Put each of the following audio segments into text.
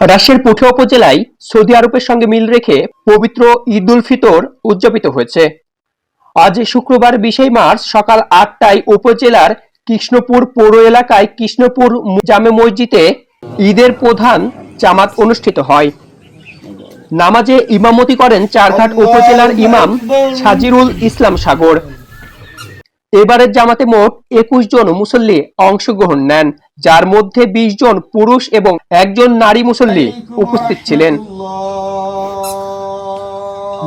রাজশাহীর পুঠিয়া উপজেলায় সৌদি আরবের সঙ্গে মিল রেখে পবিত্র ঈদ উল ফিতর উদযাপিত হয়েছে। আজ শুক্রবার 20 মার্চ সকাল 8টায় উপজেলার কৃষ্ণপুর পৌর এলাকায় কৃষ্ণপুর জামে মসজিদে ঈদের প্রধান জামাত অনুষ্ঠিত হয়। নামাজে ইমামতি করেন চারঘাট উপজেলার ইমাম সাজিরুল ইসলাম সাগর। এবারের জামাতে মোট 21 জন মুসল্লি অংশগ্রহণ নেন, যার মধ্যে 20 জন পুরুষ এবং একজন নারী মুসল্লি উপস্থিত ছিলেন।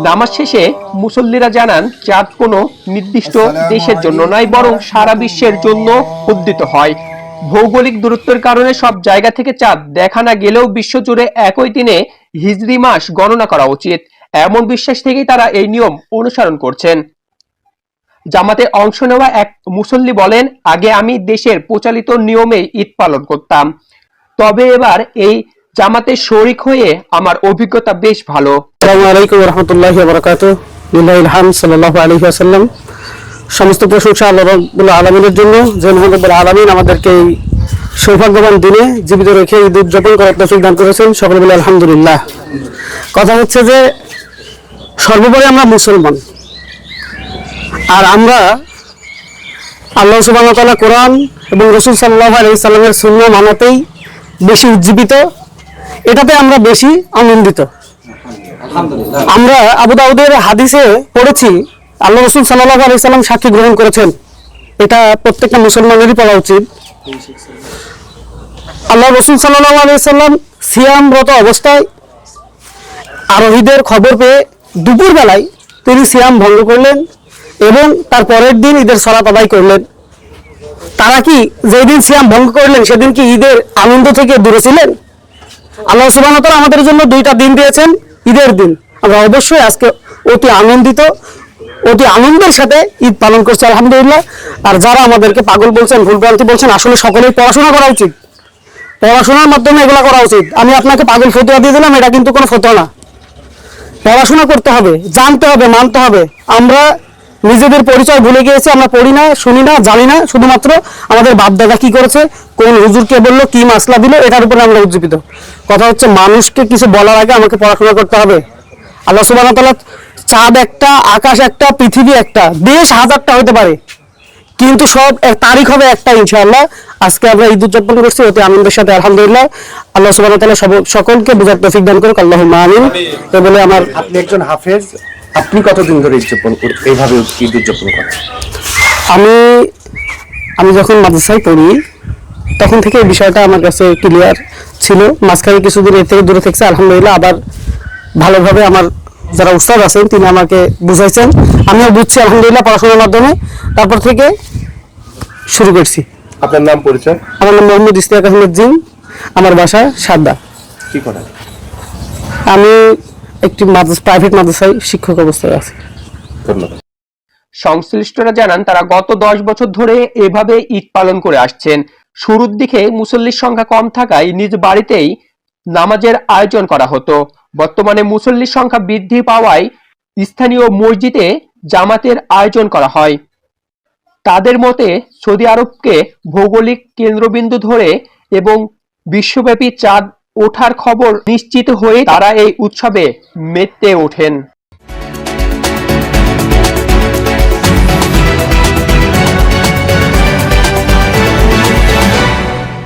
নামাজ শেষে মুসল্লিরা জানান, চাঁদ কোনো নির্দিষ্ট দেশের জন্য নয়, বরং সারা বিশ্বের জন্য উদ্দিত হয়। ভৌগোলিক দূরত্বের কারণে সব জায়গা থেকে চাঁদ দেখা না গেলেও বিশ্বজুড়ে একই দিনে হিজরি মাস গণনা করা উচিত, এমন বিশ্বাস থেকেই তারা এই নিয়ম অনুসরণ করছেন। জামাতে অংশ নেওয়া এক মুসল্লি বলেন, আগে আমি দেশের প্রচলিত নিয়মে ঈদ পালন করতাম, তবে এবার এই জামাতে শরীক হয়ে আমার অভিজ্ঞতা বেশ ভালো। আসসালামু আলাইকুম ওয়া রাহমাতুল্লাহি ওয়া বারাকাতুহু। লিল্লাহিল হামদ, সাল্লাল্লাহু আলাইহি ওয়াসাল্লাম। সমস্ত প্রশংসা আল্লাহ রাব্বুল আলামিনের জন্য, যে মহান রব্বুল আলামিন আমাদেরকে এই সৌভাগ্যবান দিনে জীবিত রেখে ঈদ উদযাপন করার তৌফিক দান করেছেন। সকলে বলে আলহামদুলিল্লাহ। কথা হচ্ছে যে সর্বোপরি আমরা মুসলমান, আর আমরা আল্লাহ সুবহানাহু ওয়া তাআলা কোরআন এবং রাসূল সাল্লাল্লাহু আলাইহি সাল্লামের সুন্নাহ মানাতেই বেশি উজ্জীবিত, এটাতে আমরা বেশি আনন্দিত। আমরা আবু দাউদের হাদিসে পড়েছি, আল্লাহ রাসূল সাল্লাল্লাহু আলাইহি সাল্লাম সাক্ষী গ্রহণ করেছেন, এটা প্রত্যেকটা মুসলমানেরই পড়া উচিত। আল্লাহ রাসূল সাল্লাল্লাহু আলাইহি সাল্লাম সিয়ামরত অবস্থায় আরোহীদের খবর পেয়ে দুপুর বেলায় তিনি সিয়াম ভঙ্গ করলেন এবং তার পরের দিন ঈদের সালাত আদায় করলেন। তারা কি যেদিন সিয়াম ভঙ্গ করলেন সেদিন কি ঈদের আনন্দ থেকে দূরে ছিলেন? আল্লাহ সুবহানাহু ওয়া তাআলা আমাদের জন্য দুইটা দিন দিয়েছেন, ঈদের দিন। আমরা অবশ্যই আজকে অতি আনন্দিত, অতি আনন্দের সাথে ঈদ পালন করছি, আলহামদুলিল্লাহ। আর যারা আমাদেরকে পাগল বলছেন, ভুলভ্রান্তি বলছেন, আসলে সকলেই পড়াশোনা করা উচিত, পড়াশোনার মাধ্যমে এগুলো করা উচিত। আমি আপনাকে পাগল ফতোয়া দিয়ে দিলাম, এটা কিন্তু কোনো ফতোয়া না। পড়াশোনা করতে হবে, জানতে হবে, মানতে হবে। আমরা নিজেদের পরিচয় ভুলে গিয়েছি, আমরা পড়ি না, শুনি না, জানি না। শুধুমাত্র আমাদের বাপ দাদা কি করেছে, কোন হুজুরকে বললো, কি মাসলা দিল, এটার উপরে আমরা উজ্জীবিত। কথা হচ্ছে মানুষকে কিছু বলার আগে আমাকে পড়াশোনা করতে হবে। আল্লাহ সুবহানাহু ওয়া তাআলা, চাঁদ একটা, আকাশ একটা, পৃথিবী একটা, দেশ হাজারটা হতে পারে, কিন্তু সব তারিখ হবে একটা, ইনশাআল্লাহ। আজকে আমরা ঈদ উদযাপন করছি অতি আনন্দের সাথে, আলহামদুলিল্লাহ। আল্লাহ সুবহানাহু ওয়া তাআলা সকলকে বুঝার তৌফিক দান করুক, আল্লাহুম্মা আমিন। তো বলে আমার, আপনি একজন হাফেজ, আপনি কতদিন ধরে এইভাবে ঈদ উদযাপন করেন? আমি যখন মাদ্রাসায় পড়ি তখন থেকে এই বিষয়টা আমার কাছে ক্লিয়ার ছিল। মাঝখানে কিছুদিন এর থেকে দূরে থাকছে, আলহামদুলিল্লাহ। আবার ভালোভাবে আমার যারা উস্তাদ আছেন তিনি আমাকে বুঝাইছেন, আমিও বুঝছি আলহামদুলিল্লাহ পড়াশোনার মাধ্যমে। তারপর থেকে শুরু করছি। আপনার নাম, পরিচয়? আমার নাম মোহাম্মদ ইশতিয়াক আহমেদ জিন, আমার বাসা সাদ্দা। কি করেন? আমি একটি প্রাইভেট মাদ্রাসায় শিক্ষক অবস্থায় আছি। ধন্যবাদ। সংশ্লিষ্টরা জানান, তারা গত 10 বছর ধরে এভাবে ঈদ পালন করে আসছেন। শুরুর দিকে মুসল্লির সংখ্যা কম থাকায় নিজ বাড়িতেই নামাজের আয়োজন করা হতো। বর্তমানে মুসল্লির সংখ্যা বৃদ্ধি পাওয়ায় স্থানীয় মসজিদে জামাতের আয়োজন করা হয়। তাদের মতে, সৌদি আরবকে ভৌগোলিক কেন্দ্রবিন্দু ধরে এবং বিশ্বব্যাপী চাঁদ ওঠার খবর নিশ্চিত হয়ে তারা এই উৎসবে মেতে ওঠেন।